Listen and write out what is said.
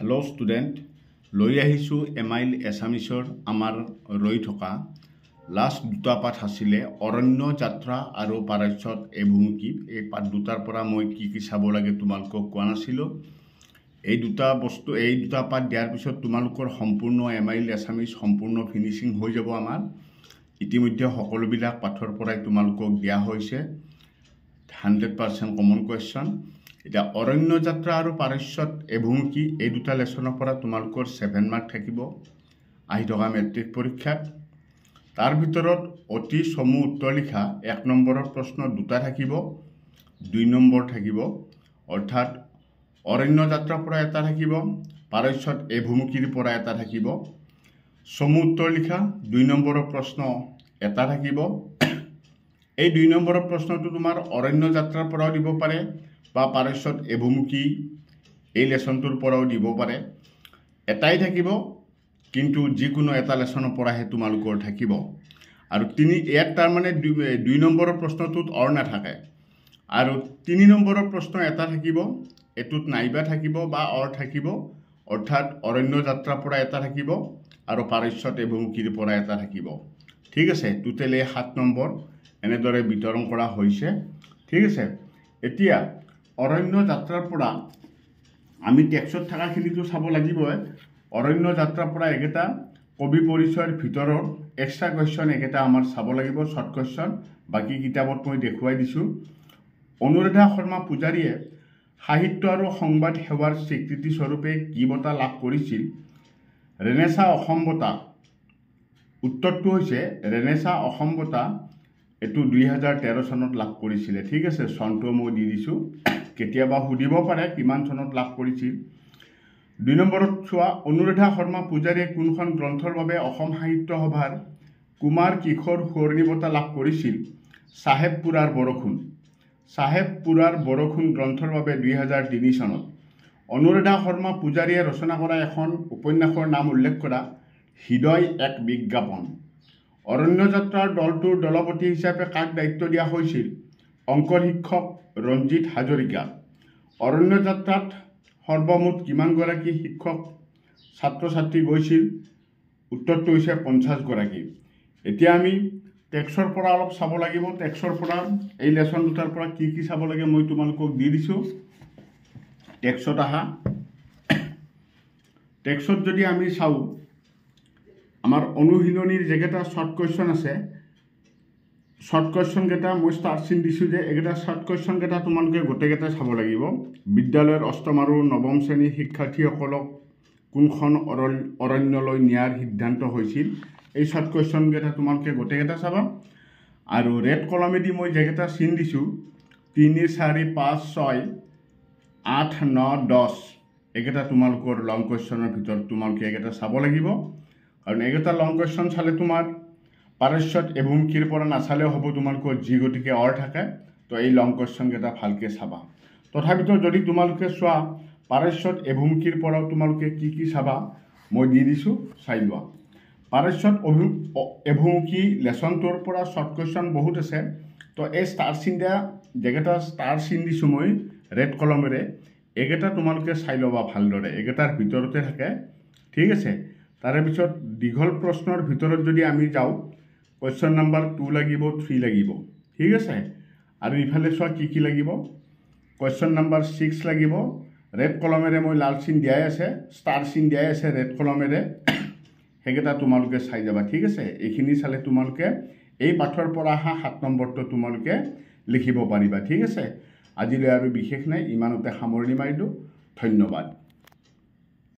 Hello' student, লৈ আহিছোঁ এমাইল এছামিছৰ আমাৰ ৰৈ থকা লাষ্ট দুটা পাঠ আছিলে অৰণ্য যাত্ৰা আৰু পাৰস্যত এভুমুকি। এই পাঠ দুটাৰ পৰা মই কি চাব লাগে তোমালোকক কোৱা নাছিলোঁ। এই দুটা পাঠ দিয়াৰ পিছত তোমালোকৰ সম্পূৰ্ণ এমাইল এছামিছ সম্পূৰ্ণ ফিনিচিং হৈ যাব। আমাৰ ইতিমধ্যে সকলোবিলাক পাঠৰ পৰাই তোমালোকক দিয়া হৈছে 100% কমন কুৱেশ্যন। এতিয়া অৰণ্য যাত্ৰা আৰু পাৰস্যত এভুমুকি এই দুটা লেচনৰ পৰা তোমালোকৰ 7 মাৰ্ক থাকিব আহি থকা মেট্ৰিক পৰীক্ষাত। তাৰ ভিতৰত অতি চমু উত্তৰ লিখা 1 নম্বৰৰ প্ৰশ্ন দুটা থাকিব, 2 নম্বৰ থাকিব, অৰ্থাৎ অৰণ্য যাত্ৰাৰ পৰা এটা থাকিব, পাৰস্যত এভুমুকিৰ পৰা এটা থাকিব। চমু উত্তৰ লিখা 2 নম্বৰৰ প্ৰশ্ন এটা থাকিব। এই 2 নম্বৰৰ প্ৰশ্নটো তোমাৰ অৰণ্য যাত্ৰাৰ পৰাও দিব পাৰে বা পাৰস্যত এভুমুকি এই লেচনটোৰ পৰাও দিব পাৰে। এটাই থাকিব, কিন্তু যিকোনো এটা লেচনৰ পৰাহে তোমালোকৰ থাকিব। আৰু ইয়াত তাৰমানে 2 নম্বৰৰ প্ৰশ্নটোত অৰ নাথাকে, আৰু 3 নম্বৰৰ প্ৰশ্ন এটা থাকিব, এইটোত নাইবা থাকিব বা অৰ থাকিব, অৰ্থাৎ অৰণ্য যাত্ৰাৰ পৰা এটা থাকিব আৰু পাৰস্যত এভুমুকিৰ পৰা এটা থাকিব। ঠিক আছে, টোটেলি 7 নম্বৰ এনেদৰে বিতৰণ কৰা হৈছে। ঠিক আছে, এতিয়া অৰণ্য যাত্ৰাৰ পৰা আমি টেক্সট থকাখিনিতো চাব লাগিবই। অৰণ্য যাত্ৰাৰ পৰা একেটা কবি পৰিচয়ৰ ভিতৰত এক্সট্ৰা কুৱেশ্যন একেটা আমাৰ চাব লাগিব, শ্বৰ্ট কুৱেশ্যন। বাকী কিতাপত মই দেখুৱাই দিছোঁ। অনুৰাধা শৰ্মা পূজাৰীয়ে সাহিত্য আৰু সংবাদ সেৱাৰ স্বীকৃতি স্বৰূপে কি বঁটা লাভ কৰিছিল? ৰেনেছাঁ অসম বঁটা। উত্তৰটো হৈছে ৰেনেছাঁ অসম বঁটা। এইটো 2013 চনত লাভ কৰিছিলে। ঠিক আছে, চনটো মই দি দিছোঁ, কেতিয়াবা সুধিব পাৰে কিমান চনত লাভ কৰিছিল। 2 নম্বৰত চোৱা, অনুৰাধা শৰ্মা পূজাৰীয়ে কোনখন গ্ৰন্থৰ বাবে অসম সাহিত্য সভাৰ কুমাৰ কিশোৰ সোঁৱৰণী বঁটা লাভ কৰিছিল? চাহেবপুৰাৰ বৰষুণ। চাহেবপুৰাৰ বৰষুণ গ্ৰন্থৰ বাবে 2003 চনত। অনুৰাধা শৰ্মা পূজাৰীয়ে ৰচনা কৰা এখন উপন্যাসৰ নাম উল্লেখ কৰা। হৃদয় এক বিজ্ঞাপন। অৰণ্য যাত্ৰাৰ দলটোৰ দলপতি হিচাপে কাক দায়িত্ব দিয়া হৈছিল? অংকৰ শিক্ষক ৰঞ্জিত হাজৰিকা। অৰণ্য যাত্ৰাত সৰ্বমুঠ কিমানগৰাকী শিক্ষক ছাত্ৰ ছাত্ৰী গৈছিল? উত্তৰটো হৈছে 50 গৰাকী। এতিয়া আমি টেক্সৰ পৰা অলপ চাব লাগিব। টেক্সৰ পৰা এই লেচন দুটাৰ পৰা কি চাব লাগে মই তোমালোকক দি দিছোঁ। টেক্সত আহা। টেক্সত যদি আমি চাওঁ, আমাৰ অনুশীলনীৰ যেকেইটা শ্বৰ্ট কুৱেশ্যন আছে, শ্বৰ্ট কুৱেশ্যনকেইটা মই ষ্টাৰ চিন দিছোঁ যে এইকেইটা শ্বৰ্ট কুৱেশ্যনকেইটা তোমালোকে গোটেইকেইটা চাব লাগিব। বিদ্যালয়ৰ অষ্টম আৰু নৱম শ্ৰেণীৰ শিক্ষাৰ্থীসকলক কোনখন অৰণ্যলৈ নিয়াৰ সিদ্ধান্ত হৈছিল? এই শ্বৰ্ট কুৱেশ্যনকেইটা তোমালোকে গোটেইকেইটা চাবা। আৰু ৰেড কলমেদি মই যেকেইটা চিন দিছোঁ 3, 4, 5, 6, 8, 9, 10 এইকেইটা তোমালোকৰ লং কুৱেশ্যনৰ ভিতৰত তোমালোকে এইকেইটা চাব লাগিব। কাৰণ এইকেইটা লং কুৱেশ্যন চালে তোমাৰ পাৰস্যত এভুমুকিৰ পৰা নাচালেও হ'ব, তোমালোকৰ যি গতিকে অৰ থাকে। তো এই লং কুৱেশ্যনকেইটা ভালকৈ চাবা। তথাপিতো যদি তোমালোকে চোৱা পাৰস্যত এভুমুকিৰ পৰাও তোমালোকে কি চাবা মই দি দিছোঁ, চাই লোৱা। পাৰস্যত এভুমুকি লেচনটোৰ পৰা শ্বৰ্ট কুৱেশ্যন বহুত আছে। তো এই ষ্টাৰ চিন দিয়া যেকেইটা ষ্টাৰ চিন দিছোঁ মই ৰেড কলমেৰে, এইকেইটা তোমালোকে চাই ল'বা ভালদৰে, এইকেইটাৰ ভিতৰতে থাকে। ঠিক আছে, তাৰে পিছত দীঘল প্ৰশ্নৰ ভিতৰত যদি আমি যাওঁ, কুৱেশ্যন নম্বৰ 2 লাগিব, 3 লাগিব। ঠিক আছে, আৰু ইফালে চোৱা কি লাগিব, কুৱেশ্যন নম্বৰ 6 লাগিব। ৰেড কলমেৰে মই লাল চিন দিয়াই আছে, ষ্টাৰ চিন দিয়াই আছে ৰেড কলমেৰে, সেইকেইটা তোমালোকে চাই যাবা। ঠিক আছে, এইখিনি চালে তোমালোকে এই পাঠৰ পৰা অহা 7 নম্বৰটো তোমালোকে লিখিব পাৰিবা। ঠিক আছে, আজিলৈ আৰু বিশেষ নাই, ইমানতে সামৰণি মাৰিলোঁ। ধন্যবাদ।